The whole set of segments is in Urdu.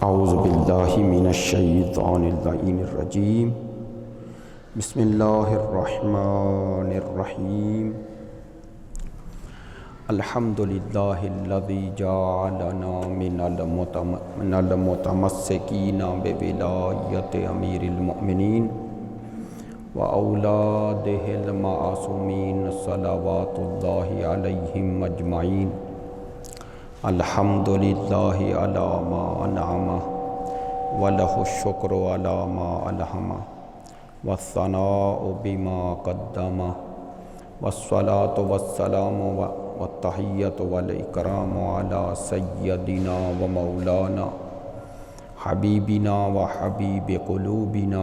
اعوذ باللہ من الشیطان اللعین الرجیم بسم اللہ الرحمن الرحیم الحمد للہ الذی جعلنا من المتمسکین بولایت امیر المؤمنین واولادہ المعصومین صلوات اللہ علیہم اجمعین الحمد للہ علی ما انعم ولہ الشکر علی ما الہم والثناء بما قدم والصلاة والسلام والتحیۃ والاکرام علی سیدنا ومولانا حبیبنا وحبیب قلوبنا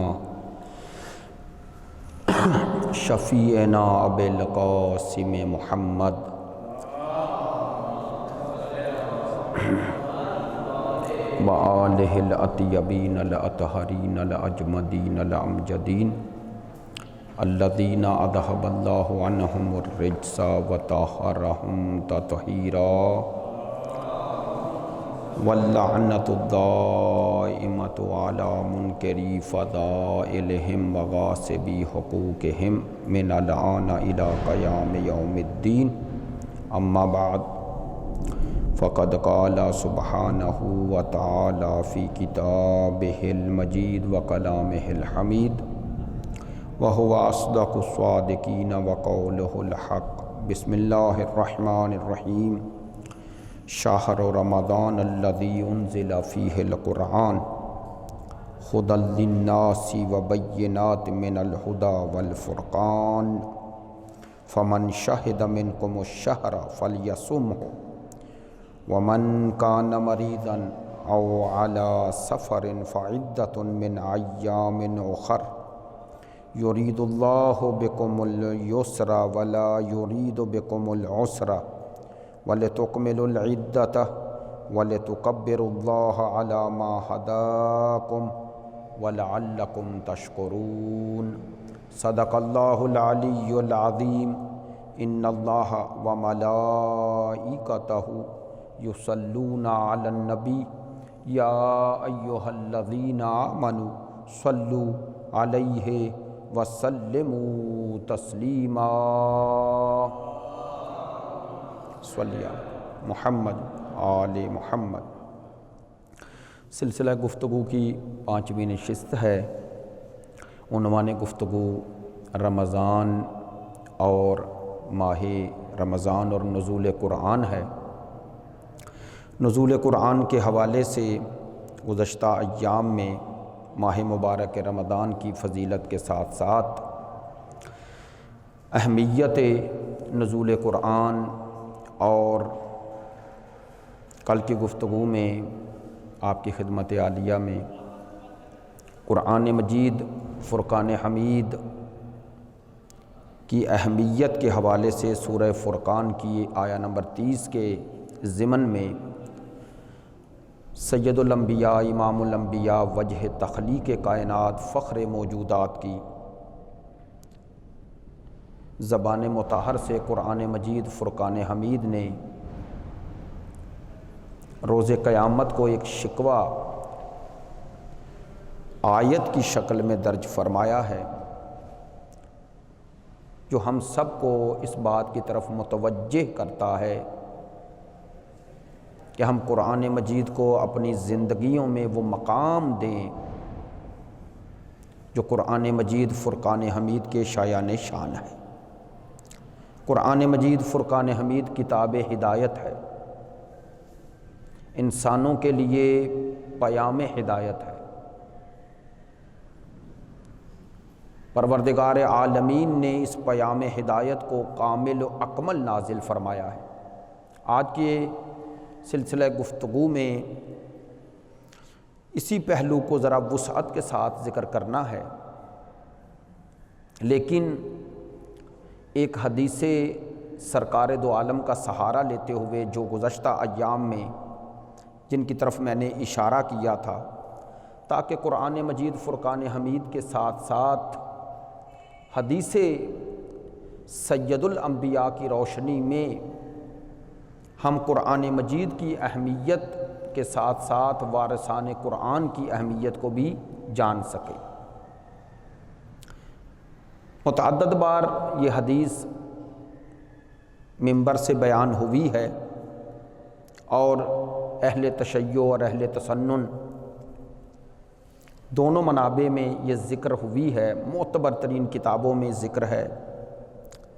شفیعنا ابی القاسم محمد وآلہ الاطیبین الاطہرین الاجمدین الامجدین الذین اذھب اللہ عنہم الرجس وطہرہم تطہیرا واللعنۃ الدائمۃ علی منکری فضائلہم وغاصبی حقوقہم من الآن الی قیام یوم الدین اما بعد فقد قال سبحانہ وتعالی فی کتابہ المجید وکلامہ الحمید وہو اصدق الصادقین وقولہ الحق بسم اللہ الرحمن الرحیم شہر رمضان الذی انزل فیہ القرآن ھدی للناس وبینات من الھدی والفرقان فمن شہد منکم الشہر فلیصمہ ومن كان مريضا أو على سفر فعدة من أيام أخر يريد الله بكم اليسر ولا يريد بكم العسر ولتكملوا العدة ولتكبروا الله على ما هداكم ولعلكم تشكرون صدق الله العلي العظيم إن الله وملائكته یصلون علی النبی یا ایہا الذین آمنوا صلوا علیہ وسلموا تسلیما صلی محمد آل محمد۔ سلسلہ گفتگو کی 5ویں نشست ہے۔ عنوان گفتگو رمضان اور ماہ رمضان اور نزول قرآن ہے۔ نزول قرآن کے حوالے سے گزشتہ ایام میں ماہ مبارک رمضان کی فضیلت کے ساتھ ساتھ اہمیت نزول قرآن اور کل کی گفتگو میں آپ کی خدمت عالیہ میں قرآن مجید فرقان حمید کی اہمیت کے حوالے سے سورہ فرقان کی آیہ نمبر 30 کے ضمن میں سید الانبیاء امام الانبیاء وجہ تخلیق کائنات فخر موجودات کی زبان مطہر سے قرآن مجید فرقان حمید نے روز قیامت کو ایک شکوہ آیت کی شکل میں درج فرمایا ہے، جو ہم سب کو اس بات کی طرف متوجہ کرتا ہے کہ ہم قرآن مجید کو اپنی زندگیوں میں وہ مقام دیں جو قرآن مجید فرقان حمید کے شایان شان ہے۔ قرآن مجید فرقان حمید کتاب ہدایت ہے، انسانوں کے لیے پیام ہدایت ہے۔ پروردگار عالمین نے اس پیام ہدایت کو کامل و اکمل نازل فرمایا ہے۔ آج کے سلسلہ گفتگو میں اسی پہلو کو ذرا وسعت کے ساتھ ذکر کرنا ہے، لیکن ایک حدیث سرکار دو عالم کا سہارا لیتے ہوئے جو گزشتہ ایام میں جن کی طرف میں نے اشارہ کیا تھا، تاکہ قرآن مجید فرقان حمید کے ساتھ ساتھ حدیث سید الانبیاء کی روشنی میں ہم قرآن مجید کی اہمیت کے ساتھ ساتھ وارثان قرآن کی اہمیت کو بھی جان سکے۔ متعدد بار یہ حدیث منبر سے بیان ہوئی ہے اور اہل تشیع اور اہل تسنن دونوں منابع میں یہ ذکر ہوئی ہے، معتبر ترین کتابوں میں ذکر ہے،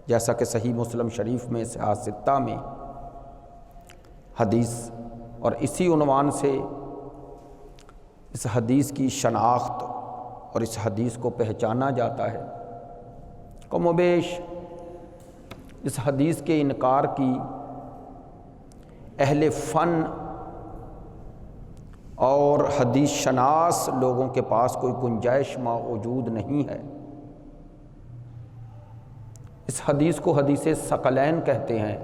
جیسا کہ صحیح مسلم شریف میں، صحاح ستہ میں حدیث، اور اسی عنوان سے اس حدیث کی شناخت اور اس حدیث کو پہچانا جاتا ہے۔ کم و بیش اس حدیث کے انکار کی اہل فن اور حدیث شناس لوگوں کے پاس کوئی گنجائش موجود نہیں ہے۔ اس حدیث کو حدیث ثقلین کہتے ہیں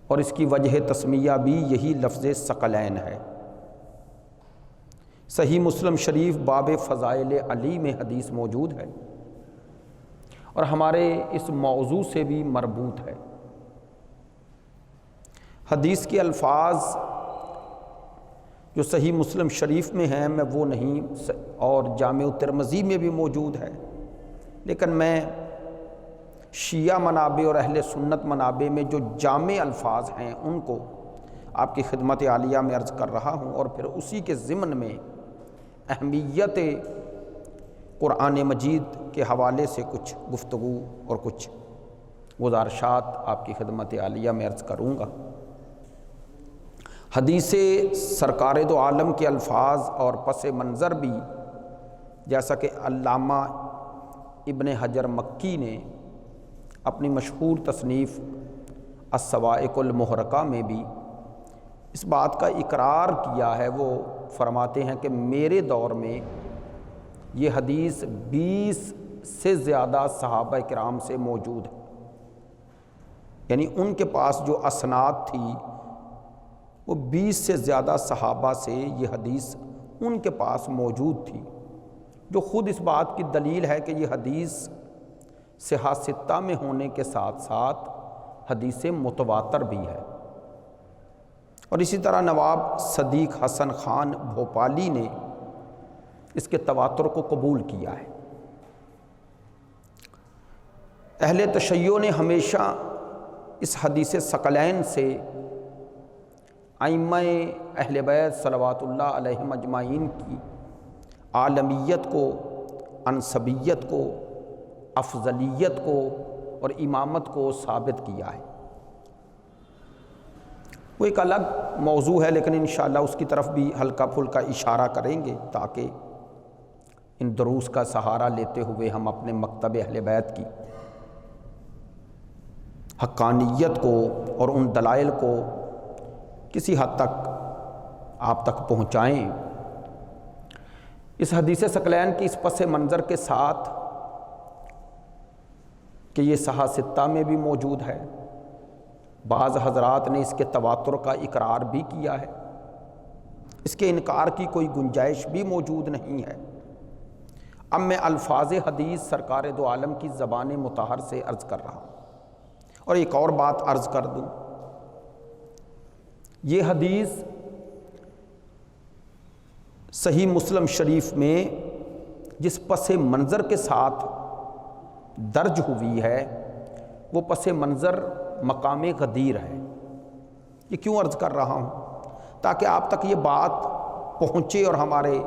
اور اس کی وجہ تسمیہ بھی یہی لفظ ثقلین ہے۔ صحیح مسلم شریف باب فضائل علی میں حدیث موجود ہے اور ہمارے اس موضوع سے بھی مربوط ہے۔ حدیث کے الفاظ جو صحیح مسلم شریف میں ہیں میں وہ نہیں، اور جامع ترمذی میں بھی موجود ہے، لیکن میں شیعہ منابع اور اہل سنت منابع میں جو جامع الفاظ ہیں ان کو آپ کی خدمت عالیہ میں عرض کر رہا ہوں، اور پھر اسی کے ضمن میں اہمیت قرآن مجید کے حوالے سے کچھ گفتگو اور کچھ گزارشات آپ کی خدمت عالیہ میں عرض کروں گا۔ حدیث سرکار دو عالم کے الفاظ اور پس منظر بھی، جیسا کہ علامہ ابن حجر مکی نے اپنی مشہور تصنیف الصواعق المحرقہ میں بھی اس بات کا اقرار کیا ہے۔ وہ فرماتے ہیں کہ میرے دور میں یہ حدیث 20 سے زیادہ صحابہ کرام سے موجود ہے، یعنی ان کے پاس جو اسناد تھی وہ 20 سے زیادہ صحابہ سے یہ حدیث ان کے پاس موجود تھی، جو خود اس بات کی دلیل ہے کہ یہ حدیث صحاح ستہ میں ہونے کے ساتھ ساتھ حدیث متواتر بھی ہے۔ اور اسی طرح نواب صدیق حسن خان بھوپالی نے اس کے تواتر کو قبول کیا ہے۔ اہل تشیع نے ہمیشہ اس حدیث ثقلین سے ائمہ اہل بیت صلوات اللہ علیہم اجمعین کی عالمیت کو، انسبیت کو، افضلیت کو اور امامت کو ثابت کیا ہے۔ وہ ایک الگ موضوع ہے، لیکن انشاءاللہ اس کی طرف بھی ہلکا پھلکا اشارہ کریں گے تاکہ ان دروس کا سہارا لیتے ہوئے ہم اپنے مکتب اہل بیت کی حقانیت کو اور ان دلائل کو کسی حد تک آپ تک پہنچائیں۔ اس حدیث ثقلین کی اس پس منظر کے ساتھ کہ یہ صحاح ستہ میں بھی موجود ہے، بعض حضرات نے اس کے تواتر کا اقرار بھی کیا ہے، اس کے انکار کی کوئی گنجائش بھی موجود نہیں ہے۔ اب میں الفاظ حدیث سرکار دو عالم کی زبان مطہر سے عرض کر رہا ہوں، اور ایک اور بات عرض کر دوں، یہ حدیث صحیح مسلم شریف میں جس پس منظر کے ساتھ درج ہوئی ہے وہ پس منظر مقام غدیر ہے۔ یہ کیوں عرض کر رہا ہوں؟ تاکہ آپ تک یہ بات پہنچے اور ہمارے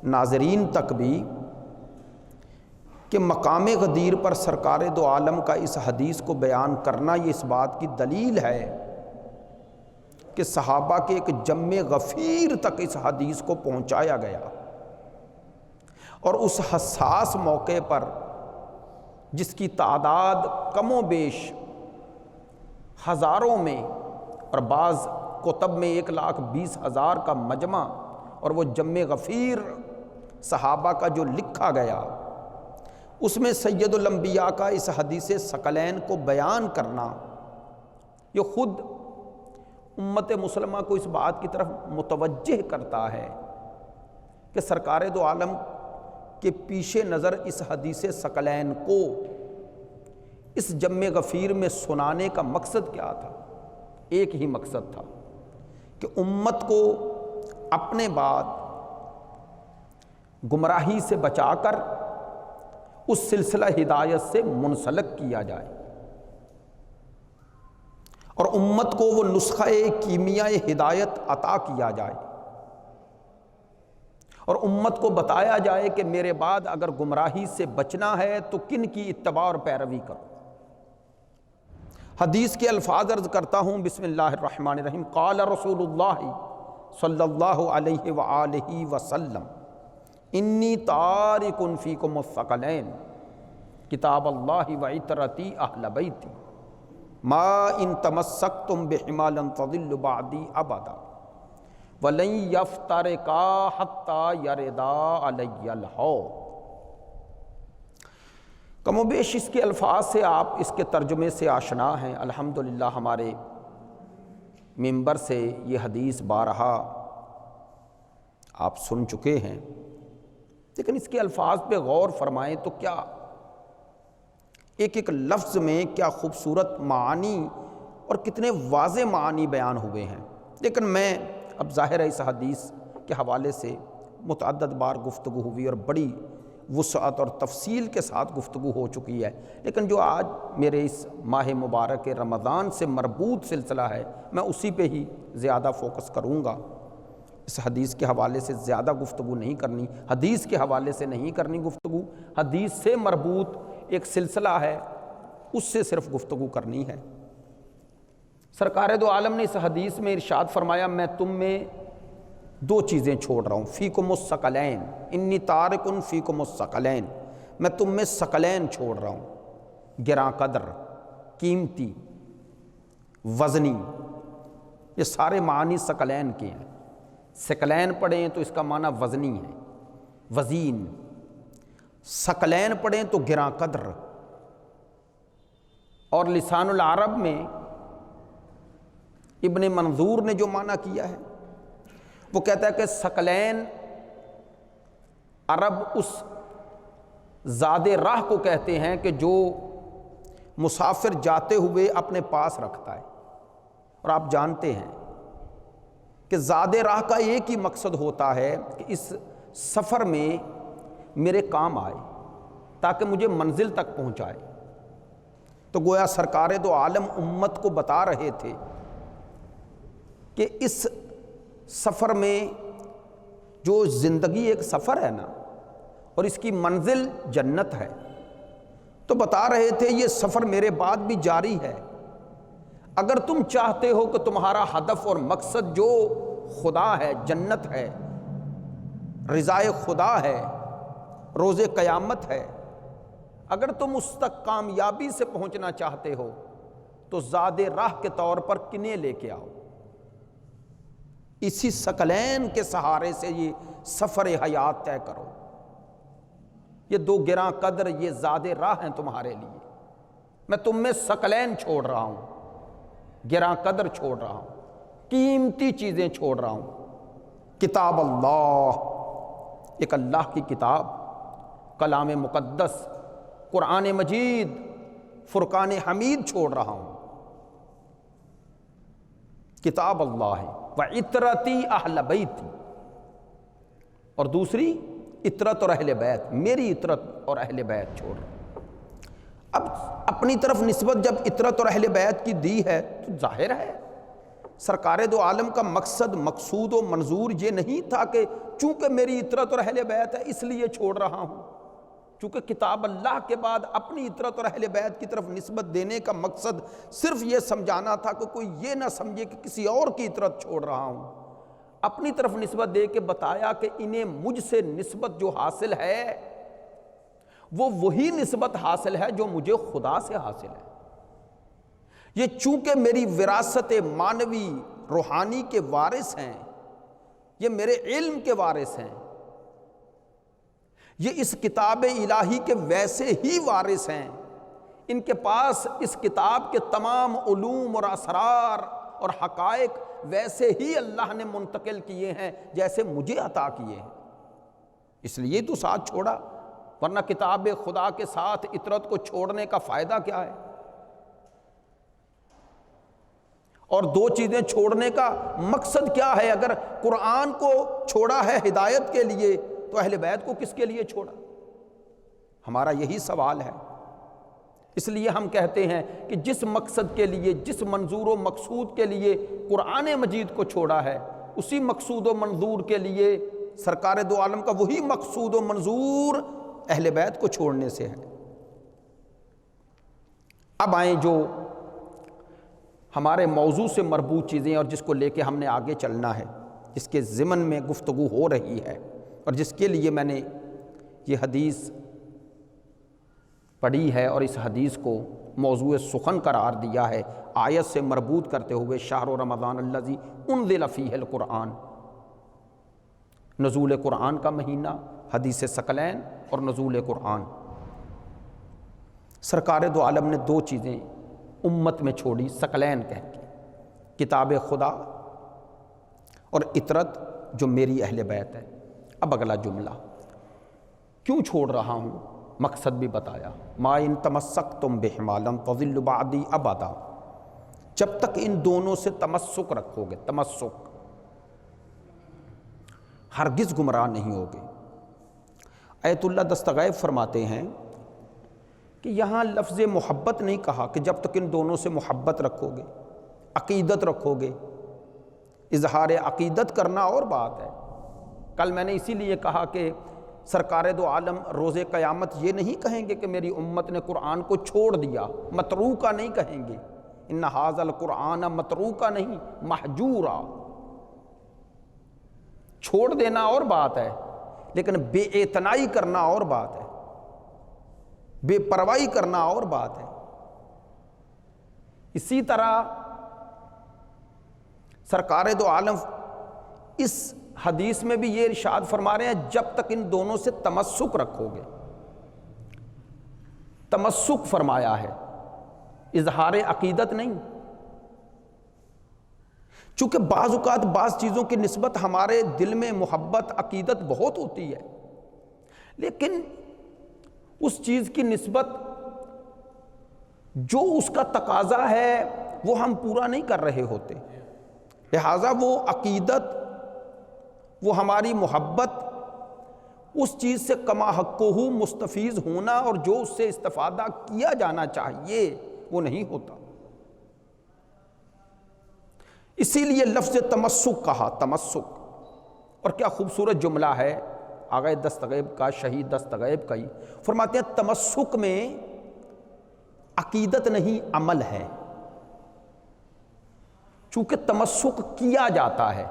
ناظرین تک بھی کہ مقام غدیر پر سرکار دو عالم کا اس حدیث کو بیان کرنا یہ اس بات کی دلیل ہے کہ صحابہ کے ایک جمع غفیر تک اس حدیث کو پہنچایا گیا، اور اس حساس موقع پر جس کی تعداد کم و بیش ہزاروں میں اور بعض کتب میں 1,20,000 کا مجمع، اور وہ جمع غفیر صحابہ کا جو لکھا گیا اس میں سید الانبیاء کا اس حدیث ثقلین کو بیان کرنا یہ خود امت مسلمہ کو اس بات کی طرف متوجہ کرتا ہے کہ سرکار دو عالم کے پیش نظر اس حدیث ثقلین کو اس جمع غفیر میں سنانے کا مقصد کیا تھا؟ ایک ہی مقصد تھا کہ امت کو اپنے بعد گمراہی سے بچا کر اس سلسلہ ہدایت سے منسلک کیا جائے، اور امت کو وہ نسخہ کیمیائے ہدایت عطا کیا جائے، اور امت کو بتایا جائے کہ میرے بعد اگر گمراہی سے بچنا ہے تو کن کی اتباع اور پیروی کرو۔ حدیث کے الفاظ عرض کرتا ہوں، بسم اللہ الرحمن الرحیم۔ قال رسول اللہ صلی اللہ علیہ وآلہ وسلم انی تارک فیکم الثقلین کتاب اللہ وعطرتی اہل بیتی ما ان تمسکتم بہما لن تضلوا بعدی ابدا وَلَن يَفْتَرِقَا حَتَّى يَرِدَا عَلَيَّ الْحَوْض۔ کم و بیش اس کے الفاظ سے آپ اس کے ترجمے سے آشنا ہیں۔ الحمدللہ ہمارے ممبر سے یہ حدیث بارہا آپ سن چکے ہیں، لیکن اس کے الفاظ پہ غور فرمائیں تو کیا ایک ایک لفظ میں کیا خوبصورت معانی اور کتنے واضح معانی بیان ہوئے ہیں۔ لیکن میں اب ظاہر ہے اس حدیث کے حوالے سے متعدد بار گفتگو ہوئی اور بڑی وسعت اور تفصیل کے ساتھ گفتگو ہو چکی ہے، لیکن جو آج میرے اس ماہ مبارک رمضان سے مربوط سلسلہ ہے میں اسی پہ ہی زیادہ فوکس کروں گا۔ اس حدیث کے حوالے سے زیادہ گفتگو نہیں کرنی، حدیث کے حوالے سے نہیں کرنی گفتگو، حدیث سے مربوط ایک سلسلہ ہے اس سے صرف گفتگو کرنی ہے۔ سرکار دو عالم نے اس حدیث میں ارشاد فرمایا، میں تم میں دو چیزیں چھوڑ رہا ہوں، فیکم الثقلین، انی تارک فیکم الثقلین، میں تم میں ثقلین چھوڑ رہا ہوں، گراں قدر، قیمتی، وزنی، یہ سارے معنی ثقلین کے ہیں۔ ثقلین پڑھیں تو اس کا معنی وزنی ہے، وزین، ثقلین پڑھیں تو گراں قدر۔ اور لسان العرب میں ابن منظور نے جو معنی کیا ہے وہ کہتا ہے کہ ثقلین عرب اس زاد راہ کو کہتے ہیں کہ جو مسافر جاتے ہوئے اپنے پاس رکھتا ہے، اور آپ جانتے ہیں کہ زاد راہ کا ایک ہی مقصد ہوتا ہے کہ اس سفر میں میرے کام آئے تاکہ مجھے منزل تک پہنچائے۔ تو گویا سرکار دو عالم امت کو بتا رہے تھے کہ اس سفر میں جو زندگی ایک سفر ہے نا، اور اس کی منزل جنت ہے، تو بتا رہے تھے یہ سفر میرے بعد بھی جاری ہے۔ اگر تم چاہتے ہو کہ تمہارا ہدف اور مقصد جو خدا ہے، جنت ہے، رضائے خدا ہے، روز قیامت ہے، اگر تم اس تک کامیابی سے پہنچنا چاہتے ہو تو زاد راہ کے طور پر کنیں لے کے آؤ۔ اسی ثقلین کے سہارے سے یہ سفر حیات طے کرو۔ یہ دو گراں قدر، یہ زاد راہ ہیں تمہارے لیے۔ میں تم میں ثقلین چھوڑ رہا ہوں، گراں قدر چھوڑ رہا ہوں، قیمتی چیزیں چھوڑ رہا ہوں۔ کتاب اللہ، ایک اللہ کی کتاب، کلام مقدس، قرآن مجید، فرقان حمید چھوڑ رہا ہوں۔ کتاب اللہ ہے، وعطرتی اہل بیتی، اور دوسری عطرت اور اہل بیت، میری عطرت اور اہل بیت چھوڑ رہا ہوں۔ اب اپنی طرف نسبت جب عطرت اور اہل بیت کی دی ہے تو ظاہر ہے سرکار دو عالم کا مقصد، مقصود و منظور یہ نہیں تھا کہ چونکہ میری عطرت اور اہل بیت ہے اس لیے چھوڑ رہا ہوں۔ چونکہ کتاب اللہ کے بعد اپنی عطرت اور اہل بیت کی طرف نسبت دینے کا مقصد صرف یہ سمجھانا تھا کہ کوئی یہ نہ سمجھے کہ کسی اور کی عطرت چھوڑ رہا ہوں۔ اپنی طرف نسبت دے کے بتایا کہ انہیں مجھ سے نسبت جو حاصل ہے وہ وہی نسبت حاصل ہے جو مجھے خدا سے حاصل ہے۔ یہ چونکہ میری وراثت معنوی روحانی کے وارث ہیں، یہ میرے علم کے وارث ہیں، یہ اس کتاب الہی کے ویسے ہی وارث ہیں، ان کے پاس اس کتاب کے تمام علوم اور اسرار اور حقائق ویسے ہی اللہ نے منتقل کیے ہیں جیسے مجھے عطا کیے ہیں، اس لیے تو ساتھ چھوڑا، ورنہ کتاب خدا کے ساتھ عطرت کو چھوڑنے کا فائدہ کیا ہے؟ اور دو چیزیں چھوڑنے کا مقصد کیا ہے؟ اگر قرآن کو چھوڑا ہے ہدایت کے لیے تو اہل بیت کو کس کے لیے چھوڑا؟ ہمارا یہی سوال ہے۔ اس لیے ہم کہتے ہیں کہ جس مقصد کے لیے، جس منظور و مقصود کے لیے قرآن مجید کو چھوڑا ہے، اسی مقصود و منظور کے لیے سرکار دو عالم کا وہی مقصود و منظور اہل بیت کو چھوڑنے سے ہے۔ اب آئیں جو ہمارے موضوع سے مربوط چیزیں اور جس کو لے کے ہم نے آگے چلنا ہے، جس کے ضمن میں گفتگو ہو رہی ہے اور جس کے لیے میں نے یہ حدیث پڑھی ہے اور اس حدیث کو موضوع سخن قرار دیا ہے، آیت سے مربوط کرتے ہوئے شہر رمضان الذی انزل فیہ القرآن، نزول قرآن کا مہینہ، حدیث ثقلین اور نزول قرآن۔ سرکار دو عالم نے دو چیزیں امت میں چھوڑی ثقلین کہہ کے، کتاب خدا اور اطرت جو میری اہل بیت ہے۔ اب اگلا جملہ کیوں چھوڑ رہا ہوں، مقصد بھی بتایا، ما ان تمسکتم بہما لن تضلوا بعدی ابدا، جب تک ان دونوں سے تمسک رکھو گے، تمسک، ہرگز گمراہ نہیں ہوگے۔ آیت اللہ دستغیب فرماتے ہیں کہ یہاں لفظ محبت نہیں کہا کہ جب تک ان دونوں سے محبت رکھو گے، عقیدت رکھو گے۔ اظہار عقیدت کرنا اور بات ہے۔ کل میں نے اسی لیے کہا کہ سرکار دو عالم روز قیامت یہ نہیں کہیں گے کہ میری امت نے قرآن کو چھوڑ دیا، متروکا نہیں کہیں گے، ان ھذا القرآن متروکا نہیں، محجورا۔ چھوڑ دینا اور بات ہے، لیکن بے اعتنائی کرنا اور بات ہے، بے پرواہی کرنا اور بات ہے۔ اسی طرح سرکار دو عالم اس حدیث میں بھی یہ ارشاد فرما رہے ہیں جب تک ان دونوں سے تمسک رکھو گے، تمسک فرمایا ہے، اظہار عقیدت نہیں۔ چونکہ بعض اوقات بعض چیزوں کی نسبت ہمارے دل میں محبت عقیدت بہت ہوتی ہے، لیکن اس چیز کی نسبت جو اس کا تقاضا ہے وہ ہم پورا نہیں کر رہے ہوتے، لہٰذا وہ عقیدت، وہ ہماری محبت اس چیز سے کما حقہ مستفیض ہونا اور جو اس سے استفادہ کیا جانا چاہیے وہ نہیں ہوتا۔ اسی لیے لفظ تمسک کہا، تمسک۔ اور کیا خوبصورت جملہ ہے آغا دستغیب کا، شہید دستغیب کا ہی فرماتے ہیں تمسک میں عقیدت نہیں عمل ہے، چونکہ تمسک کیا جاتا ہے۔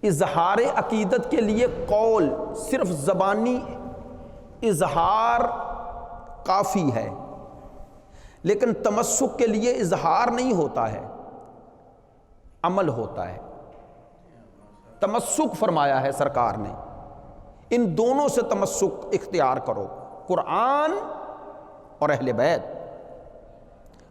اظہار عقیدت کے لیے قول، صرف زبانی اظہار کافی ہے، لیکن تمسک کے لیے اظہار نہیں ہوتا ہے، عمل ہوتا ہے۔ تمسک فرمایا ہے سرکار نے، ان دونوں سے تمسک اختیار کرو، قرآن اور اہل بیت۔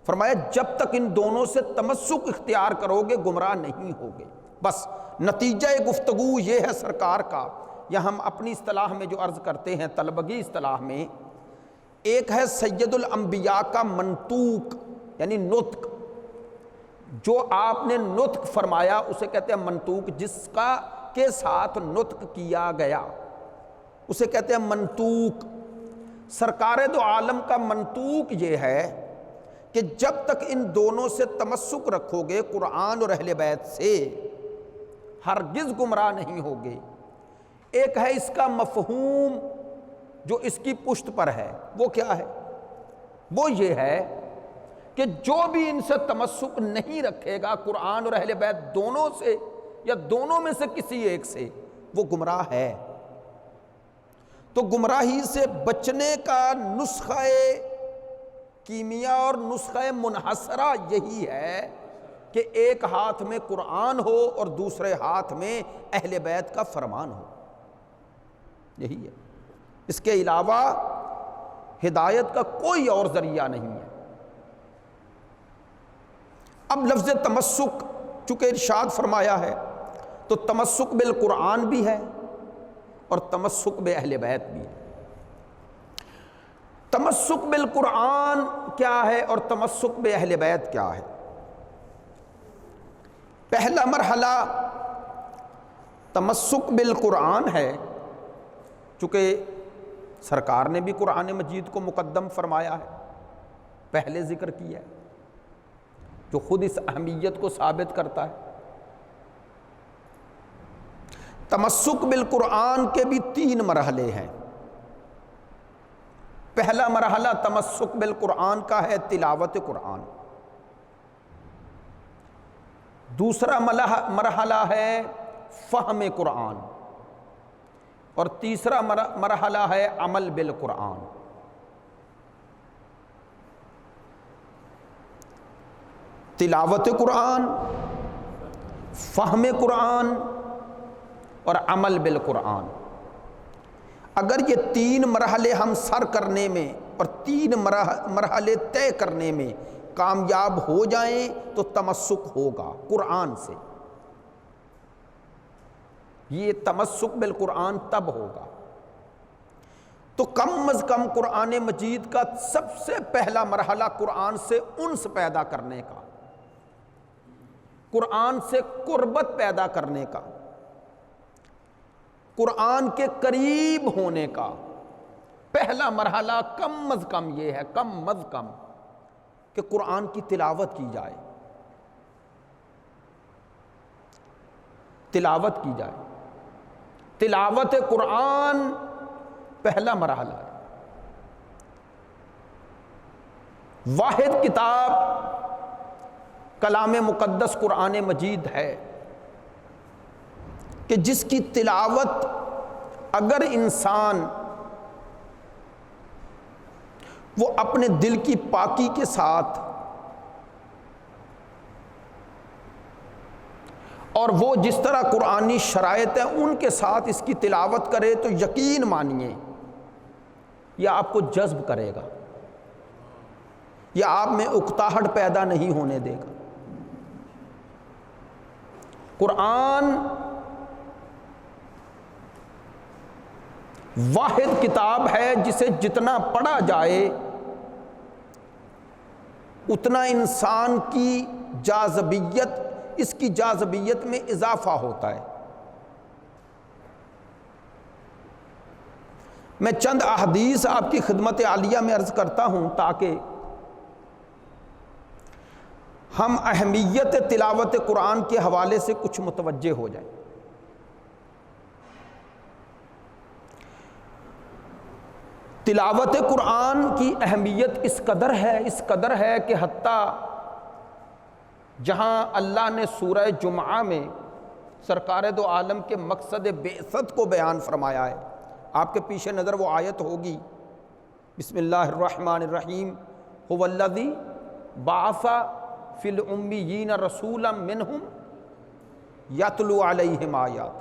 فرمایا جب تک ان دونوں سے تمسک اختیار کرو گے گمراہ نہیں ہوگے۔ بس نتیجہ گفتگو یہ ہے سرکار کا، یا ہم اپنی اصطلاح میں جو عرض کرتے ہیں طلبگی اصطلاح میں، ایک ہے سید الانبیاء کا منطوق یعنی نطق، جو آپ نے نطق فرمایا اسے کہتے ہیں منطوق، جس کا کے ساتھ نطق کیا گیا اسے کہتے ہیں منطوق۔ سرکار دو عالم کا منطوق یہ ہے کہ جب تک ان دونوں سے تمسک رکھو گے، قرآن اور اہل بیت سے، ہرگز گمراہ نہیں ہوگے۔ ایک ہے اس کا مفہوم جو اس کی پشت پر ہے، وہ کیا ہے؟ وہ یہ ہے کہ جو بھی ان سے تمسک نہیں رکھے گا قرآن اور اہل بیت دونوں سے یا دونوں میں سے کسی ایک سے، وہ گمراہ ہے۔ تو گمراہی سے بچنے کا نسخہ کیمیا اور نسخہ منحصرہ یہی ہے کہ ایک ہاتھ میں قرآن ہو اور دوسرے ہاتھ میں اہل بیت کا فرمان ہو، یہی ہے۔ اس کے علاوہ ہدایت کا کوئی اور ذریعہ نہیں ہے۔ اب لفظ تمسک چونکہ ارشاد فرمایا ہے تو تمسک بالقرآن بھی ہے اور تمسک بے اہل بیت بھی ہے۔ تمسک بالقرآن کیا ہے اور تمسک بے اہل بیت کیا ہے؟ پہلا مرحلہ تمسک بالقرآن ہے، چونکہ سرکار نے بھی قرآن مجید کو مقدم فرمایا ہے، پہلے ذکر کیا ہے، جو خود اس اہمیت کو ثابت کرتا ہے۔ تمسک بالقرآن کے بھی 3 مرحلے ہیں۔ پہلا مرحلہ تمسک بالقرآن کا ہے تلاوت قرآن، دوسرا مرحلہ ہے فہم قرآن، اور تیسرا مرحلہ ہے عمل بالقرآن۔ تلاوت قرآن، فہم قرآن اور عمل بالقرآن، اگر یہ 3 مرحلے ہم سر کرنے میں اور 3 مرحلے طے کرنے میں کامیاب ہو جائیں تو تمسک ہوگا قرآن سے۔ یہ تمسک بالقرآن تب ہوگا تو کم از کم قرآن مجید کا سب سے پہلا مرحلہ قرآن سے انس پیدا کرنے کا، قرآن سے قربت پیدا کرنے کا، قرآن کے قریب ہونے کا پہلا مرحلہ کم از کم یہ ہے، کم از کم کہ قرآن کی تلاوت کی جائے، تلاوت کی جائے۔ تلاوت قرآن پہلا مرحلہ ہے۔ واحد کتاب کلام مقدس قرآن مجید ہے کہ جس کی تلاوت اگر انسان وہ اپنے دل کی پاکی کے ساتھ اور وہ جس طرح قرآنی شرائط ہیں ان کے ساتھ اس کی تلاوت کرے تو یقین مانیے یہ آپ کو جذب کرے گا، یہ آپ میں اکتاہٹ پیدا نہیں ہونے دے گا۔ قرآن واحد کتاب ہے جسے جتنا پڑھا جائے اتنا انسان کی جاذبیت، اس کی جاذبیت میں اضافہ ہوتا ہے۔ میں چند احادیث آپ کی خدمت عالیہ میں عرض کرتا ہوں تاکہ ہم اہمیت تلاوت قرآن کے حوالے سے کچھ متوجہ ہو جائیں۔ تلاوت قرآن کی اہمیت اس قدر ہے کہ حتیٰ جہاں اللہ نے سورہ جمعہ میں سرکار دو عالم کے مقصد بعثت کو بیان فرمایا ہے، آپ کے پیش نظر وہ آیت ہوگی، بسم اللہ الرحمن الرحیم، هو الذی بعث فی الامیین رسولا منہم یتلو علیہم آیات۔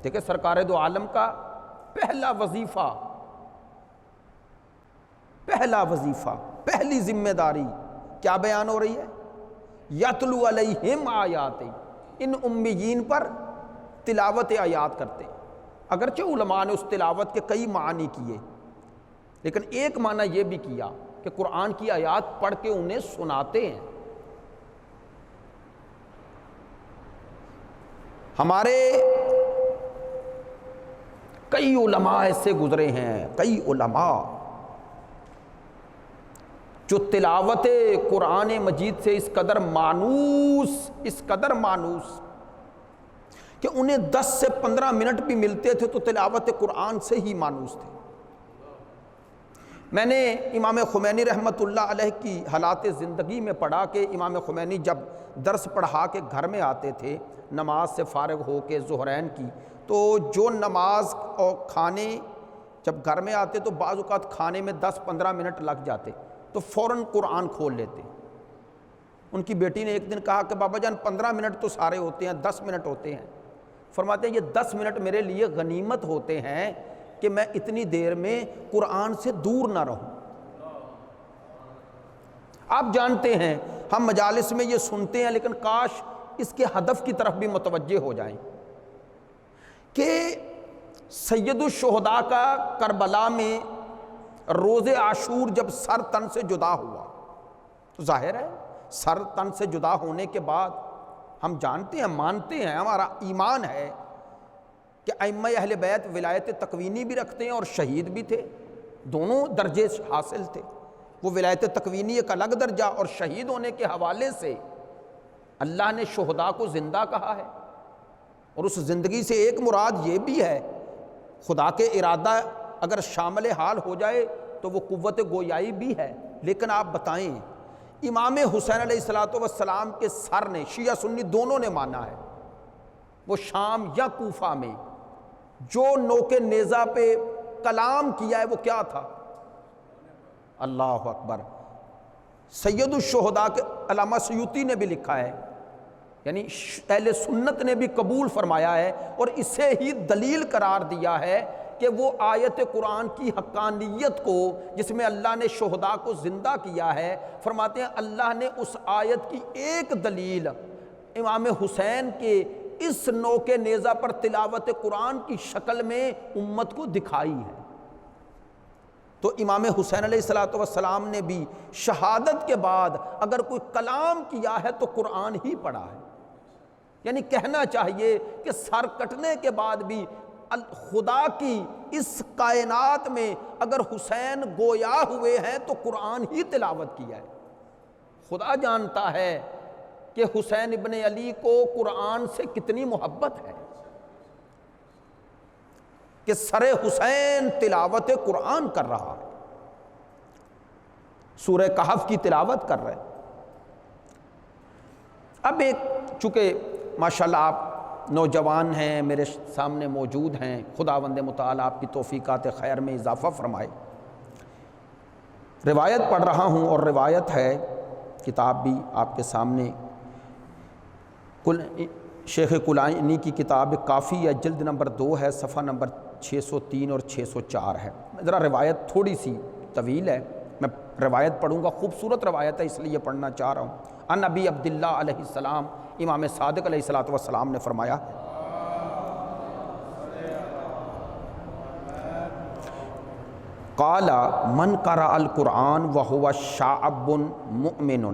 دیکھیں سرکار دو عالم کا پہلا وظیفہ، پہلی ذمہ داری کیا بیان ہو رہی ہے؟ یتلو علیہم آیات، ان امیین پر تلاوت آیات کرتے ہیں۔ اگرچہ علماء نے اس تلاوت کے کئی معنی کیے، لیکن ایک معنی یہ بھی کیا کہ قرآن کی آیات پڑھ کے انہیں سناتے ہیں۔ ہمارے کئی علماء ایسے گزرے ہیں، کئی علماء جو تلاوت قرآن مجید سے اس قدر مانوس کہ انہیں 10 سے 15 منٹ بھی ملتے تھے تو تلاوت قرآن سے ہی مانوس تھے۔ میں نے امام خمینی رحمۃ اللہ علیہ کی حالات زندگی میں پڑھا کہ امام خمینی جب درس پڑھا کے گھر میں آتے تھے نماز سے فارغ ہو کے ظہرین کی، تو جو نماز اور کھانے جب گھر میں آتے تو بعض اوقات کھانے میں 10-15 منٹ لگ جاتے تو فوراً قرآن کھول لیتے۔ ان کی بیٹی نے ایک دن کہا کہ بابا جان 15 منٹ تو سارے ہوتے ہیں، 10 منٹ ہوتے ہیں۔ فرماتے ہیں یہ 10 منٹ میرے لیے غنیمت ہوتے ہیں کہ میں اتنی دیر میں قرآن سے دور نہ رہوں۔ آپ جانتے ہیں ہم مجالس میں یہ سنتے ہیں لیکن کاش اس کے ہدف کی طرف بھی متوجہ ہو جائیں کہ سید الشہداء کا کربلا میں روز عاشور جب سر تن سے جدا ہوا تو ظاہر ہے سر تن سے جدا ہونے کے بعد ہم جانتے ہیں، مانتے ہیں، ہمارا ایمان ہے کہ ائمہ اہل بیت ولایت تکوینی بھی رکھتے ہیں اور شہید بھی تھے، دونوں درجے حاصل تھے۔ وہ ولایت تکوینی ایک الگ درجہ، اور شہید ہونے کے حوالے سے اللہ نے شہداء کو زندہ کہا ہے، اور اس زندگی سے ایک مراد یہ بھی ہے خدا کے ارادہ اگر شامل حال ہو جائے تو وہ قوت گویائی بھی ہے۔ لیکن آپ بتائیں، امام حسین علیہ السلام کے سر نے، شیعہ سنی دونوں نے مانا ہے، وہ شام یا کوفہ میں جو نوک نیزہ پہ کلام کیا ہے وہ کیا تھا؟ اللہ اکبر۔ سید الشہداء کے علامہ سیوطی نے بھی لکھا ہے، یعنی اہل سنت نے بھی قبول فرمایا ہے اور اسے ہی دلیل قرار دیا ہے کہ وہ آیت قرآن کی حقانیت کو، جس میں اللہ نے شہداء کو زندہ کیا ہے، فرماتے ہیں اللہ نے اس آیت کی ایک دلیل امام حسین کے اس نوک نیزہ پر تلاوت قرآن کی شکل میں امت کو دکھائی ہے۔ تو امام حسین علیہ السلام نے بھی شہادت کے بعد اگر کوئی کلام کیا ہے تو قرآن ہی پڑھا ہے، یعنی کہنا چاہیے کہ سر کٹنے کے بعد بھی خدا کی اس کائنات میں اگر حسین گویا ہوئے ہیں تو قرآن ہی تلاوت کیا ہے۔ خدا جانتا ہے کہ حسین ابن علی کو قرآن سے کتنی محبت ہے کہ سر حسین تلاوت قرآن کر رہا ہے، سورہ کہف کی تلاوت کر رہے۔ اب ایک چونکہ ماشاءاللہ آپ نوجوان ہیں، میرے سامنے موجود ہیں، خداوند متعال آپ کی توفیقات خیر میں اضافہ فرمائے۔ روایت پڑھ رہا ہوں، اور روایت ہے، کتاب بھی آپ کے سامنے، شیخ کلانی کی کتاب کافی ہے، جلد نمبر 2 ہے، صفحہ نمبر 603 اور 604 ہے۔ ذرا روایت تھوڑی سی طویل ہے، میں روایت پڑھوں گا، خوبصورت روایت ہے اس لیے پڑھنا چاہ رہا ہوں۔ ان ابی عبداللہ علیہ السلام، امام صادق علیہ السلام نے فرمایا، قال من قرأ القرآن وهو شعب مؤمن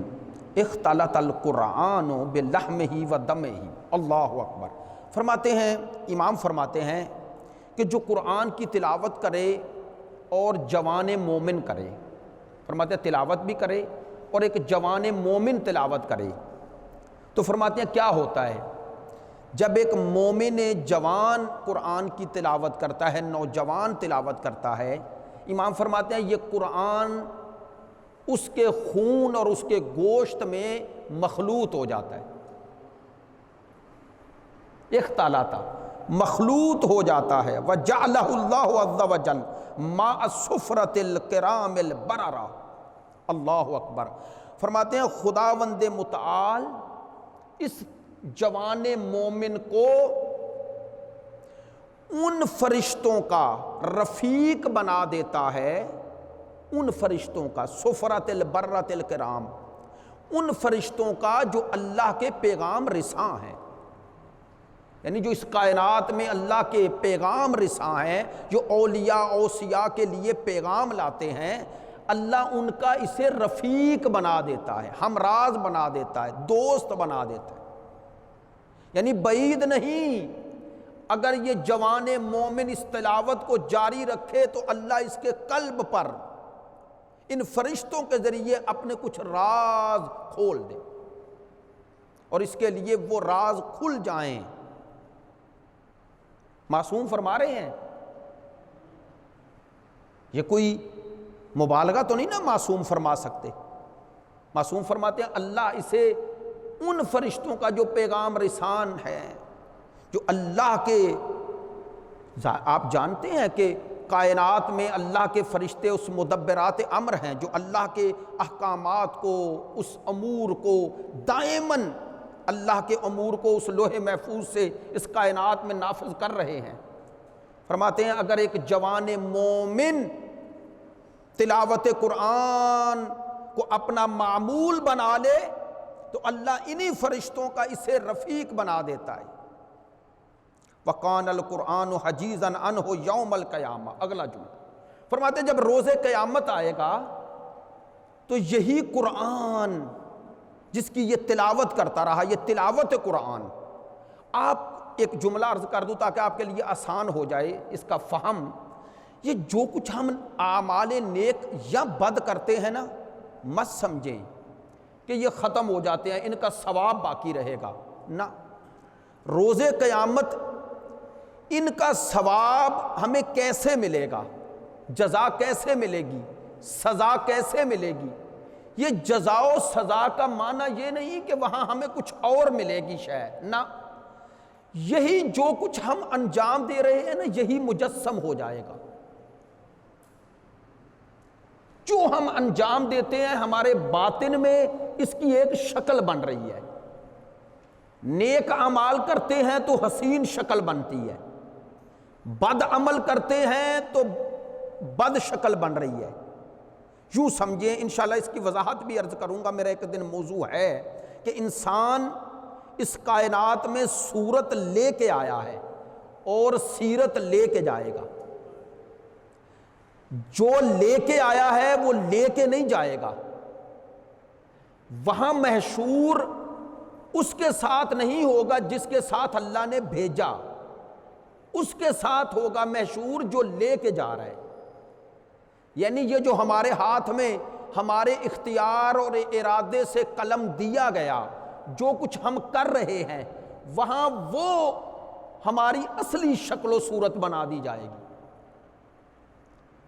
اختلط القرآن بلحمہ ودمہ۔ اللہ اکبر۔ فرماتے ہیں، امام فرماتے ہیں کہ جو قرآن کی تلاوت کرے اور جوان مومن کرے، فرماتے ہیں تلاوت بھی کرے اور ایک جوان مومن تلاوت کرے، تو فرماتے ہیں کیا ہوتا ہے جب ایک مومن جوان قرآن کی تلاوت کرتا ہے، نوجوان تلاوت کرتا ہے، امام فرماتے ہیں یہ قرآن اس کے خون اور اس کے گوشت میں مخلوط ہو جاتا ہے، اختلاط، مخلوط ہو جاتا ہے۔ وَجَعْلَهُ اللَّهُ عَزَّ وَجَلَّ مَعَ السُّفْرَةِ الْكِرَامِ الْبَرَرَةِ۔ اللہ اکبر۔ فرماتے ہیں خداوند متعال اس جوان مومن کو ان فرشتوں کا رفیق بنا دیتا ہے، ان فرشتوں کا، سفرۃ البرۃ الکرام، ان فرشتوں کا جو اللہ کے پیغام رساں ہیں، یعنی جو اس کائنات میں اللہ کے پیغام رساں ہیں، جو اولیاء اوصیاء کے لیے پیغام لاتے ہیں، اللہ ان کا اسے رفیق بنا دیتا ہے، ہمراز بنا دیتا ہے، دوست بنا دیتا ہے۔ یعنی بعید نہیں، اگر یہ جوان مومن اس تلاوت کو جاری رکھے تو اللہ اس کے قلب پر ان فرشتوں کے ذریعے اپنے کچھ راز کھول دے، اور اس کے لیے وہ راز کھل جائیں۔ معصوم فرما رہے ہیں، یہ کوئی مبالغہ تو نہیں نا معصوم فرما سکتے۔ معصوم فرماتے ہیں اللہ اسے ان فرشتوں کا جو پیغام رسان ہے، جو اللہ کے، آپ جانتے ہیں کہ کائنات میں اللہ کے فرشتے اس مدبرات امر ہیں جو اللہ کے احکامات کو، اس امور کو دائماً، اللہ کے امور کو اس لوح محفوظ سے اس کائنات میں نافذ کر رہے ہیں۔ فرماتے ہیں اگر ایک جوان مومن تلاوت قرآن کو اپنا معمول بنا لے تو اللہ انہی فرشتوں کا اسے رفیق بنا دیتا ہے۔ وَقَانَ الْقُرْآنُ حَجِيزًا عَنْهُ يَوْمَ الْقِيَامَةِ۔ اگلا جملہ فرماتے ہیں جب روز قیامت آئے گا تو یہی قرآن جس کی یہ تلاوت کرتا رہا، یہ تلاوت قرآن۔ آپ ایک جملہ عرض کر دوں تاکہ آپ کے لیے آسان ہو جائے اس کا فہم۔ یہ جو کچھ ہم اعمال نیک یا بد کرتے ہیں نا، مت سمجھیں کہ یہ ختم ہو جاتے ہیں، ان کا ثواب باقی رہے گا، نہ۔ روز قیامت ان کا ثواب ہمیں کیسے ملے گا، جزا کیسے ملے گی، سزا کیسے ملے گی؟ یہ جزا و سزا کا معنی یہ نہیں کہ وہاں ہمیں کچھ اور ملے گی شاید، نہ۔ یہی جو کچھ ہم انجام دے رہے ہیں نا، یہی مجسم ہو جائے گا۔ جو ہم انجام دیتے ہیں ہمارے باطن میں اس کی ایک شکل بن رہی ہے۔ نیک اعمال کرتے ہیں تو حسین شکل بنتی ہے، بد عمل کرتے ہیں تو بد شکل بن رہی ہے۔ یوں سمجھیں، انشاءاللہ اس کی وضاحت بھی عرض کروں گا، میرا ایک دن موضوع ہے کہ انسان اس کائنات میں صورت لے کے آیا ہے اور سیرت لے کے جائے گا۔ جو لے کے آیا ہے وہ لے کے نہیں جائے گا، وہاں محشور اس کے ساتھ نہیں ہوگا جس کے ساتھ اللہ نے بھیجا، اس کے ساتھ ہوگا محشور جو لے کے جا رہا ہے۔ یعنی یہ جو ہمارے ہاتھ میں ہمارے اختیار اور ارادے سے قلم دیا گیا، جو کچھ ہم کر رہے ہیں، وہاں وہ ہماری اصلی شکل و صورت بنا دی جائے گی۔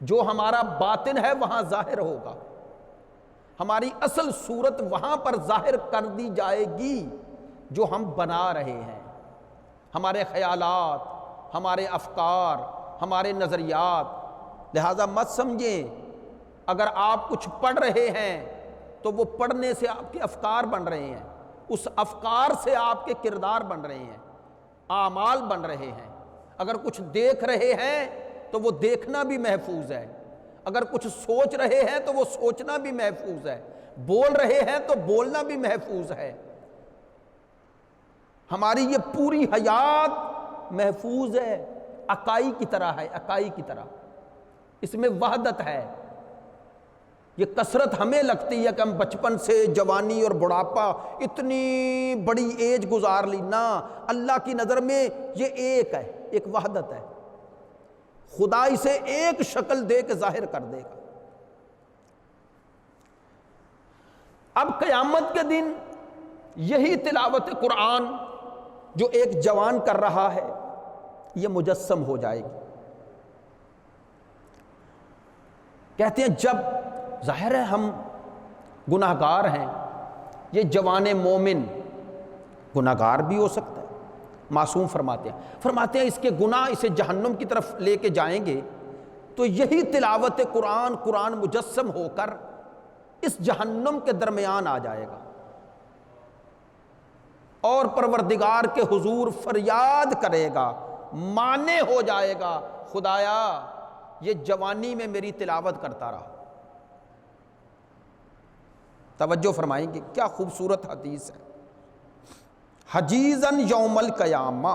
جو ہمارا باطن ہے وہاں ظاہر ہوگا، ہماری اصل صورت وہاں پر ظاہر کر دی جائے گی جو ہم بنا رہے ہیں۔ ہمارے خیالات، ہمارے افکار، ہمارے نظریات۔ لہٰذا مت سمجھیں اگر آپ کچھ پڑھ رہے ہیں تو وہ پڑھنے سے آپ کے افکار بن رہے ہیں، اس افکار سے آپ کے کردار بن رہے ہیں، اعمال بن رہے ہیں۔ اگر کچھ دیکھ رہے ہیں تو وہ دیکھنا بھی محفوظ ہے، اگر کچھ سوچ رہے ہیں تو وہ سوچنا بھی محفوظ ہے، بول رہے ہیں تو بولنا بھی محفوظ ہے۔ ہماری یہ پوری حیات محفوظ ہے، اکائی کی طرح ہے، اکائی کی طرح۔ اس میں وحدت ہے۔ یہ کثرت ہمیں لگتی ہے کہ ہم بچپن سے جوانی اور بڑھاپا اتنی بڑی ایج گزار لی، نہ، اللہ کی نظر میں یہ ایک ہے، ایک وحدت ہے۔ خدا اسے ایک شکل دے کے ظاہر کر دے گا۔ اب قیامت کے دن یہی تلاوت قرآن جو ایک جوان کر رہا ہے یہ مجسم ہو جائے گی۔ کہتے ہیں جب ظاہر ہے ہم گناہگار ہیں، یہ جوان مومن گناہگار بھی ہو سکتا ہے، معصوم فرماتے ہیں اس کے گناہ اسے جہنم کی طرف لے کے جائیں گے، تو یہی تلاوت قرآن مجسم ہو کر اس جہنم کے درمیان آ جائے گا اور پروردگار کے حضور فریاد کرے گا، مانے ہو جائے گا، خدایا یہ جوانی میں میری تلاوت کرتا رہا۔ توجہ فرمائیں گے، کیا خوبصورت حدیث ہے۔ حجیزاً یوم القیامہ،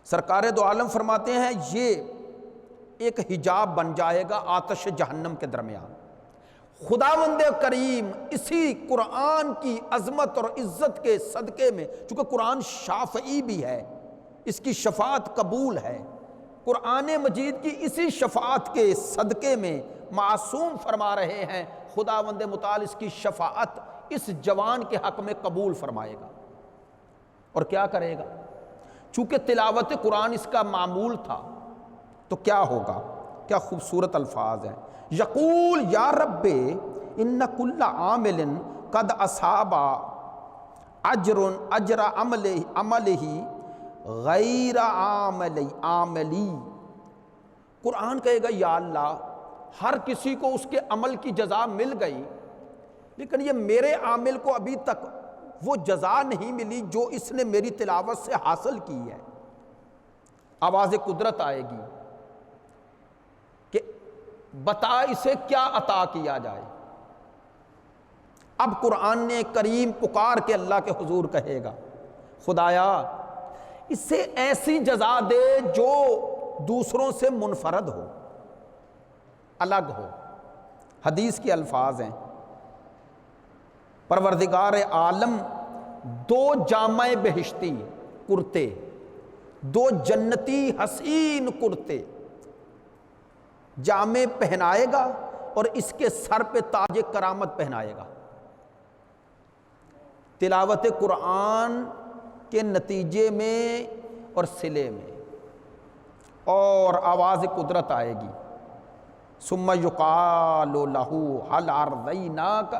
سرکار دو عالم فرماتے ہیں یہ ایک حجاب بن جائے گا آتش جہنم کے درمیان۔ خداوند کریم اسی قرآن کی عظمت اور عزت کے صدقے میں، چونکہ قرآن شافعی بھی ہے، اس کی شفاعت قبول ہے، قرآن مجید کی اسی شفاعت کے صدقے میں معصوم فرما رہے ہیں خداوند متعال اس کی شفاعت اس جوان کے حق میں قبول فرمائے گا۔ اور کیا کرے گا؟ چونکہ تلاوت قرآن اس کا معمول تھا تو کیا ہوگا؟ کیا خوبصورت الفاظ ہیں۔ یقول یا رب ان کل عامل قد اصاب اجر عملہ غیر عاملی۔ قرآن کہے گا یا اللہ ہر کسی کو اس کے عمل کی جزا مل گئی، لیکن یہ میرے عامل کو ابھی تک وہ جزا نہیں ملی جو اس نے میری تلاوت سے حاصل کی ہے۔ آواز قدرت آئے گی کہ بتا اسے کیا عطا کیا جائے۔ اب قرآن نے کریم پکار کے اللہ کے حضور کہے گا خدایا اسے ایسی جزا دے جو دوسروں سے منفرد ہو، الگ ہو۔ حدیث کے الفاظ ہیں، پروردگار عالم دو جامع بہشتی کرتے، دو جنتی حسین کرتے جامع پہنائے گا اور اس کے سر پہ تاج کرامت پہنائے گا۔ تلاوت قرآن کے نتیجے میں اور صلے میں اور آواز قدرت آئے گی، ثم یقال لہ هل ارضیناک،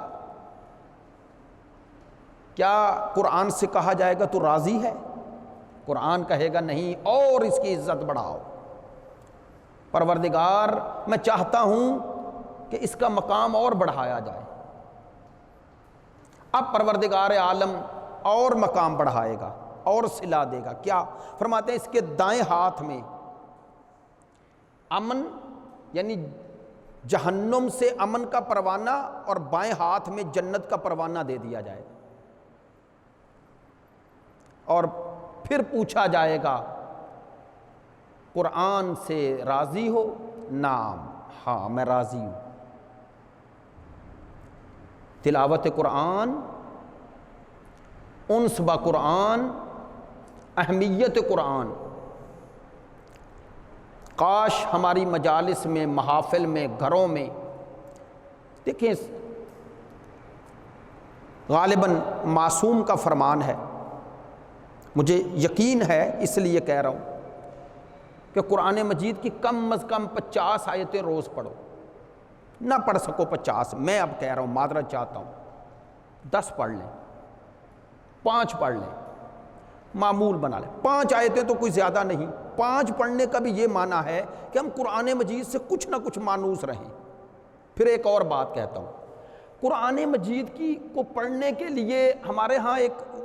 کیا قرآن سے کہا جائے گا تو راضی ہے؟ قرآن کہے گا نہیں، اور اس کی عزت بڑھاؤ۔ پروردگار میں چاہتا ہوں کہ اس کا مقام اور بڑھایا جائے۔ اب پروردگار عالم اور مقام بڑھائے گا اور صلہ دے گا۔ کیا فرماتے ہیں؟ اس کے دائیں ہاتھ میں امن، یعنی جہنم سے امن کا پروانہ، اور بائیں ہاتھ میں جنت کا پروانہ دے دیا جائے گا، اور پھر پوچھا جائے گا قرآن سے راضی ہو؟ نعم، ہاں میں راضی ہوں۔ تلاوت قرآن، انس با قرآن، اہمیت قرآن، کاش ہماری مجالس میں، محافل میں، گھروں میں، دیکھیں غالباً معصوم کا فرمان ہے، مجھے یقین ہے اس لیے کہہ رہا ہوں کہ قرآن مجید کی کم از کم 50 آیتیں روز پڑھو۔ نہ پڑھ سکو 50، میں اب کہہ رہا ہوں، معذرت چاہتا ہوں، 10 پڑھ لیں، 5 پڑھ لیں، معمول بنا لیں۔ 5 آیتیں تو کوئی زیادہ نہیں۔ 5 پڑھنے کا بھی یہ معنی ہے کہ ہم قرآن مجید سے کچھ نہ کچھ مانوس رہیں۔ پھر ایک اور بات کہتا ہوں، قرآن مجید کی کو پڑھنے کے لیے ہمارے ہاں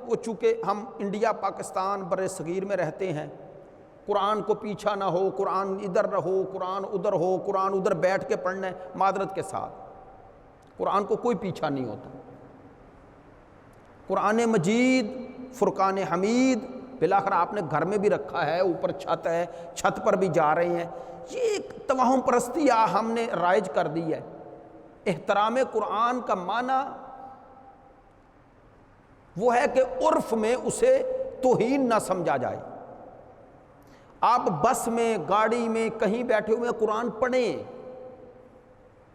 وہ چونکہ ہم انڈیا پاکستان بر صغیر میں رہتے ہیں، قرآن کو پیچھا نہ ہو، قرآن ادھر نہ ہو، قرآن ادھر ہو، قرآن ادھر بیٹھ کے پڑھنا ہے، معذرت کے ساتھ قرآن کو کوئی پیچھا نہیں ہوتا۔ قرآن مجید فرقان حمید بالآخر آپ نے گھر میں بھی رکھا ہے، اوپر چھت ہے، چھت پر بھی جا رہے ہیں، یہ ایک توہم پرستی ہم نے رائج کر دی ہے۔ احترام قرآن کا معنی وہ ہے کہ عرف میں اسے توہین نہ سمجھا جائے۔ آپ بس میں، گاڑی میں، کہیں بیٹھے ہوئے قرآن پڑھیں،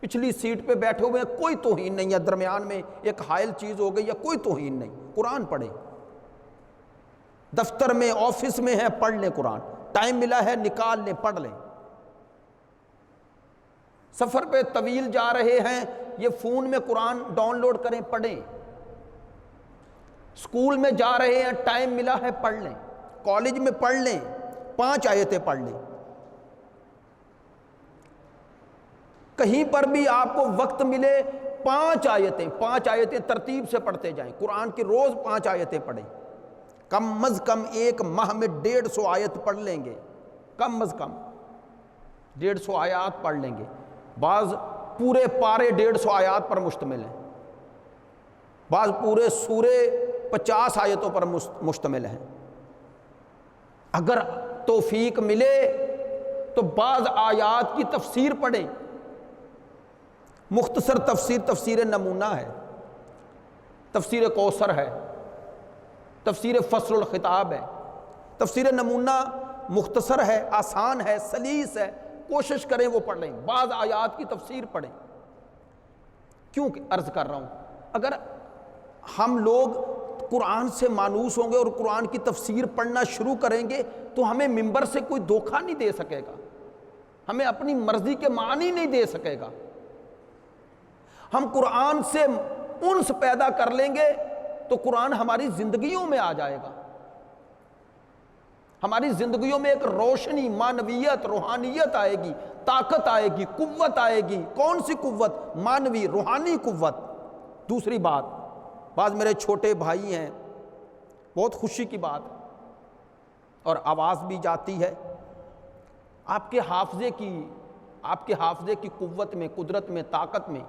پچھلی سیٹ پہ بیٹھے ہوئے کوئی توہین نہیں ہے، درمیان میں ایک حائل چیز ہو گئی یا کوئی توہین نہیں، قرآن پڑھیں۔ دفتر میں، آفس میں ہے، پڑھ لیں قرآن، ٹائم ملا ہے نکال لیں، پڑھ لیں۔ سفر پہ طویل جا رہے ہیں، یہ فون میں قرآن ڈاؤن لوڈ کریں، پڑھیں۔ اسکول میں جا رہے ہیں، ٹائم ملا ہے، پڑھ لیں۔ کالج میں پڑھ لیں، 5 آیتیں پڑھ لیں۔ کہیں پر بھی آپ کو وقت ملے 5 آیتیں ترتیب سے پڑھتے جائیں۔ قرآن کی روز 5 آیتیں پڑھیں، کم از کم ایک ماہ میں 150 آیت پڑھ لیں گے، کم از کم 150 آیات پڑھ لیں گے۔ بعض پورے پارے 150 آیات پر مشتمل ہیں، بعض پورے سورے 50 آیتوں پر مشتمل ہیں۔ اگر توفیق ملے تو بعض آیات کی تفسیر پڑھیں، مختصر تفسیر نمونہ ہے، تفسیر کوثر ہے، تفسیر فصل الخطاب ہے۔ تفسیر نمونہ مختصر ہے، آسان ہے، سلیس ہے، کوشش کریں وہ پڑھ لیں، بعض آیات کی تفسیر پڑھیں۔ کیوں عرض کر رہا ہوں، اگر ہم لوگ قرآن سے مانوس ہوں گے اور قرآن کی تفسیر پڑھنا شروع کریں گے تو ہمیں منبر سے کوئی دھوکہ نہیں دے سکے گا، ہمیں اپنی مرضی کے معنی نہیں دے سکے گا۔ ہم قرآن سے انس پیدا کر لیں گے تو قرآن ہماری زندگیوں میں آ جائے گا، ہماری زندگیوں میں ایک روشنی، معنویت، روحانیت آئے گی، طاقت آئے گی، قوت آئے گی۔ کون سی قوت؟ معنوی، روحانی قوت۔ دوسری بات، بعض میرے چھوٹے بھائی ہیں، بہت خوشی کی بات اور آواز بھی جاتی ہے، آپ کے حافظے کی قوت میں، قدرت میں، طاقت میں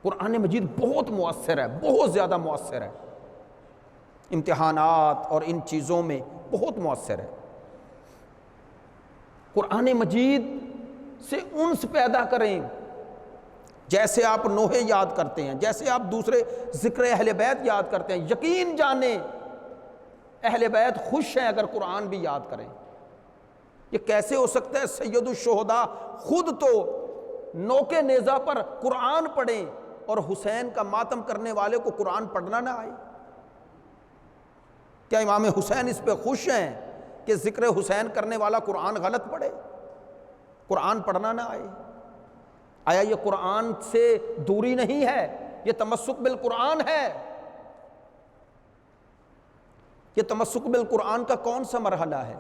قرآن مجید بہت مؤثر ہے، بہت زیادہ مؤثر ہے، امتحانات اور ان چیزوں میں بہت مؤثر ہے۔ قرآن مجید سے انس پیدا کریں، جیسے آپ نوح یاد کرتے ہیں، جیسے آپ دوسرے ذکر اہل بیت یاد کرتے ہیں، یقین جانیں اہل بیت خوش ہیں اگر قرآن بھی یاد کریں۔ یہ کیسے ہو سکتا ہے سید الشہداء خود تو نوکے نیزہ پر قرآن پڑھیں اور حسین کا ماتم کرنے والے کو قرآن پڑھنا نہ آئے؟ کیا امام حسین اس پہ خوش ہیں کہ ذکر حسین کرنے والا قرآن غلط پڑھے، قرآن پڑھنا نہ آئے؟ آیا یہ قرآن سے دوری نہیں ہے، یہ تمسک بالقرآن ہے؟ یہ تمسک بالقرآن کا کون سا مرحلہ ہے؟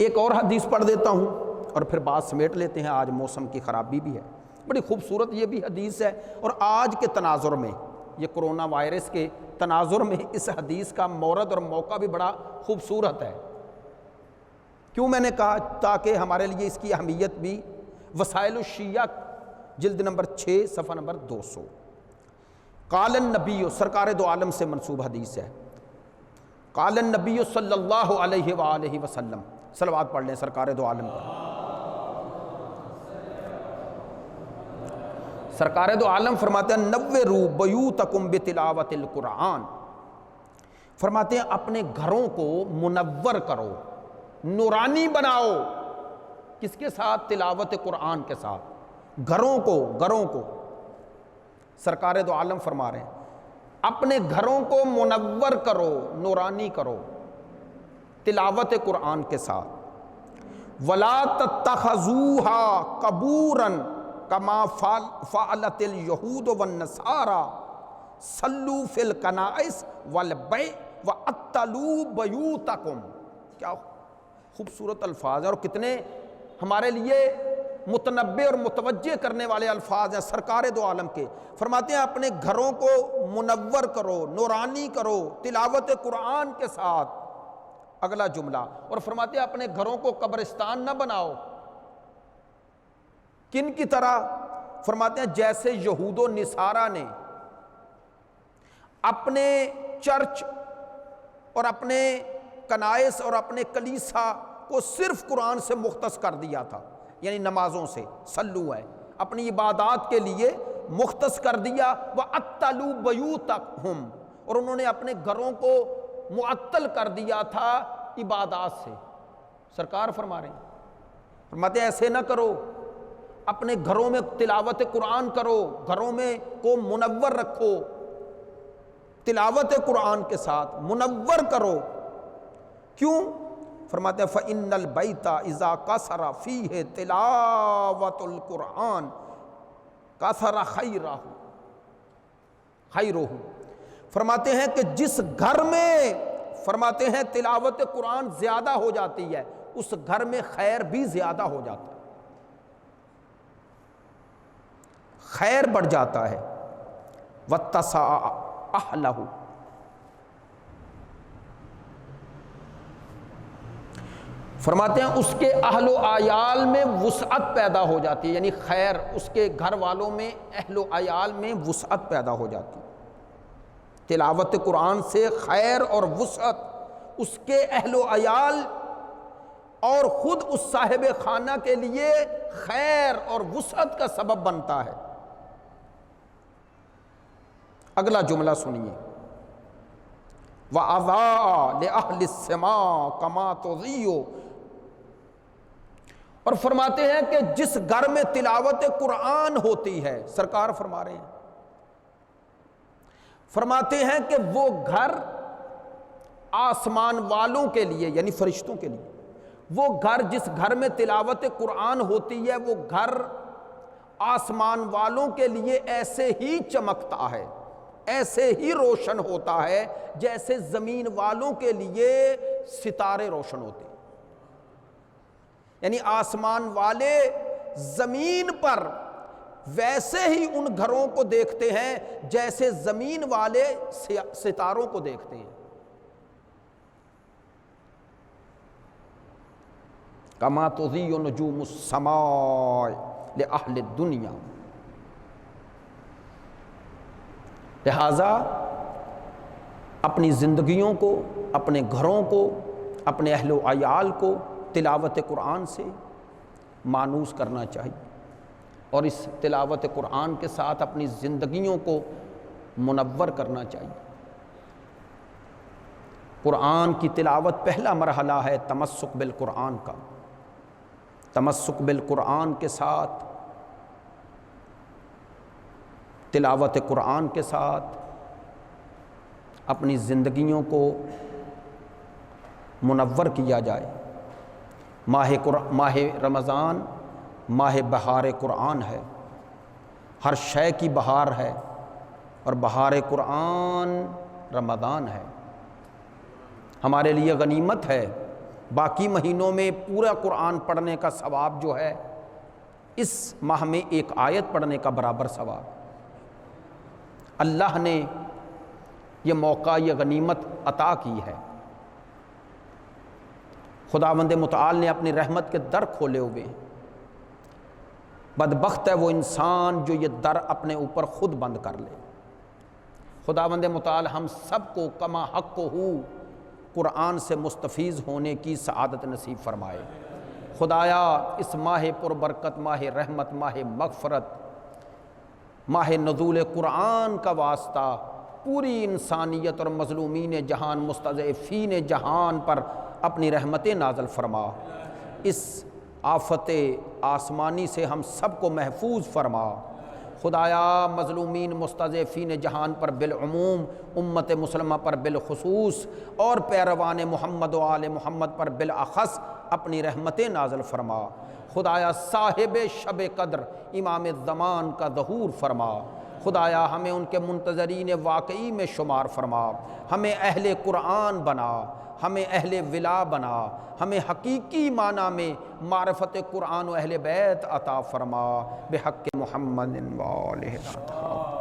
ایک اور حدیث پڑھ دیتا ہوں اور پھر بات سمیٹ لیتے ہیں، آج موسم کی خرابی بھی ہے، بڑی خوبصورت یہ بھی حدیث ہے، اور آج کے تناظر میں، یہ کرونا وائرس کے تناظر میں اس حدیث کا مورد اور موقع بھی بڑا خوبصورت ہے۔ کیوں میں نے کہا؟ تاکہ ہمارے لیے اس کی اہمیت بھی۔ وسائل الشیعہ جلد نمبر 6 صفحہ نمبر 200۔ قال النبی، سرکار دو عالم سے منسوب حدیث ہے۔ قال النبی صلی اللہ علیہ وآلہ وسلم، صلوات پڑھ لیں سرکار دو عالم پر۔ سرکار دو عالم فرماتے ہیں نوّروا بیوتکم بتلاوت القرآن، فرماتے ہیں اپنے گھروں کو منور کرو، نورانی بناؤ۔ کس کے ساتھ؟ تلاوت قرآن کے ساتھ۔ گھروں کو سرکار دو عالم فرما رہے ہیں اپنے گھروں کو منور کرو، نورانی کرو تلاوت قرآن کے ساتھ۔ وَلَا تَتَّخَذُوهَا قَبُورًا كَمَا فَعَلَتِ الْيَهُودُ وَالنَّصَارَى صَلُّوا فِي الْكَنَائِسِ وَالْبِيعِ وَأَطَّلُوا بَيُوتَكُمْ۔ کیا خوبصورت الفاظ ہیں، اور کتنے ہمارے لیے متنبع اور متوجہ کرنے والے الفاظ ہیں سرکار دو عالم کے۔ فرماتے ہیں اپنے گھروں کو منور کرو، نورانی کرو تلاوت قرآن کے ساتھ۔ اگلا جملہ، اور فرماتے ہیں اپنے گھروں کو قبرستان نہ بناؤ۔ کن کی طرح؟ فرماتے ہیں جیسے یہود و نصارہ نے اپنے چرچ اور اپنے کنائس اور اپنے کلیسا کو صرف قرآن سے مختص کر دیا تھا، یعنی نمازوں سے، صلو ہے، اپنی عبادات کے لیے مختص کر دیا۔ وَأَطَّلُوا بَيُوتَهُمْ، اور انہوں نے اپنے گھروں کو معطل کر دیا تھا عبادات سے۔ سرکار فرما رہے ہیں، فرماتے ہیں ایسے نہ کرو، اپنے گھروں میں تلاوت قرآن کرو، گھروں میں کو منور رکھو، تلاوت قرآن کے ساتھ منور کرو۔ کیوں؟ فرماتے ہیں فَإِنَّ الْبَيْتَ إِذَا كَثَرَ فِيهِ تِلَاوَةُ الْقُرْآنِ كَثَرَ خَيْرُهُ۔ فرماتے ہیں کہ جس گھر میں، فرماتے ہیں تلاوت قرآن زیادہ ہو جاتی ہے، اس گھر میں خیر بھی زیادہ ہو جاتا ہے، خیر بڑھ جاتا ہے۔ وَاتَّسَعَ أَهْلَهُ، فرماتے ہیں اس کے اہل و عیال میں وسعت پیدا ہو جاتی ہے، یعنی خیر، اس کے گھر والوں میں، اہل و عیال میں وسعت پیدا ہو جاتی ہے۔ تلاوت قرآن سے خیر اور وسعت اس کے اہل و عیال اور خود اس صاحب خانہ کے لیے خیر اور وسعت کا سبب بنتا ہے۔ اگلا جملہ سنیے، وَأَضَاءَ لِأَهْلِ السَّمَاءِ كَمَا تُضِيءُ، اور فرماتے ہیں کہ جس گھر میں تلاوت قرآن ہوتی ہے، سرکار فرما رہے ہیں، فرماتے ہیں کہ وہ گھر آسمان والوں کے لیے، یعنی فرشتوں کے لیے، وہ گھر جس گھر میں تلاوت قرآن ہوتی ہے، وہ گھر آسمان والوں کے لیے ایسے ہی چمکتا ہے، ایسے ہی روشن ہوتا ہے جیسے زمین والوں کے لیے ستارے روشن ہوتے ہیں۔ یعنی آسمان والے زمین پر ویسے ہی ان گھروں کو دیکھتے ہیں جیسے زمین والے ستاروں کو دیکھتے ہیں۔ کما تضیء نجوم السماء لأہل الدنیا، لہٰذا اپنی زندگیوں کو، اپنے گھروں کو، اپنے اہل و عیال کو تلاوت قرآن سے مانوس کرنا چاہیے اور اس تلاوت قرآن کے ساتھ اپنی زندگیوں کو منور کرنا چاہیے۔ قرآن کی تلاوت پہلا مرحلہ ہے تمسک بالقرآن کا۔ تمسک بالقرآن کے ساتھ، تلاوت قرآن کے ساتھ اپنی زندگیوں کو منور کیا جائے۔ ماہ رمضان ماہ بہار قرآن ہے، ہر شے کی بہار ہے، اور بہار قرآن رمضان ہے۔ ہمارے لیے غنیمت ہے، باقی مہینوں میں پورا قرآن پڑھنے کا ثواب جو ہے اس ماہ میں ایک آیت پڑھنے کا برابر ثواب۔ اللہ نے یہ موقع، یہ غنیمت عطا کی ہے۔ خداوند متعال نے اپنی رحمت کے در کھولے ہوئے ہیں۔ بدبخت ہے وہ انسان جو یہ در اپنے اوپر خود بند کر لے۔ خداوند متعال ہم سب کو کما حق ہو قرآن سے مستفیض ہونے کی سعادت نصیب فرمائے۔ خدایا اس ماہ پر برکت، ماہ رحمت، ماہ مغفرت، ماہ نزول قرآن کا واسطہ پوری انسانیت اور مظلومین جہان، مستضعفین جہان پر اپنی رحمتیں نازل فرما۔ اس آفت آسمانی سے ہم سب کو محفوظ فرما۔ خدایا مظلومین مستضعفین جہان پر بالعموم، امت مسلمہ پر بالخصوص، اور پیروان محمد و آل محمد پر بالاخص اپنی رحمتیں نازل فرما۔ خدایا صاحب شب قدر امام الزمان کا ظہور فرما۔ خدایا ہمیں ان کے منتظرین واقعی میں شمار فرما۔ ہمیں اہل قرآن بنا، ہمیں اہل ولا بنا، ہمیں حقیقی معنی میں معرفت قرآن و اہل بیت عطا فرما، بحق محمد و آلہ۔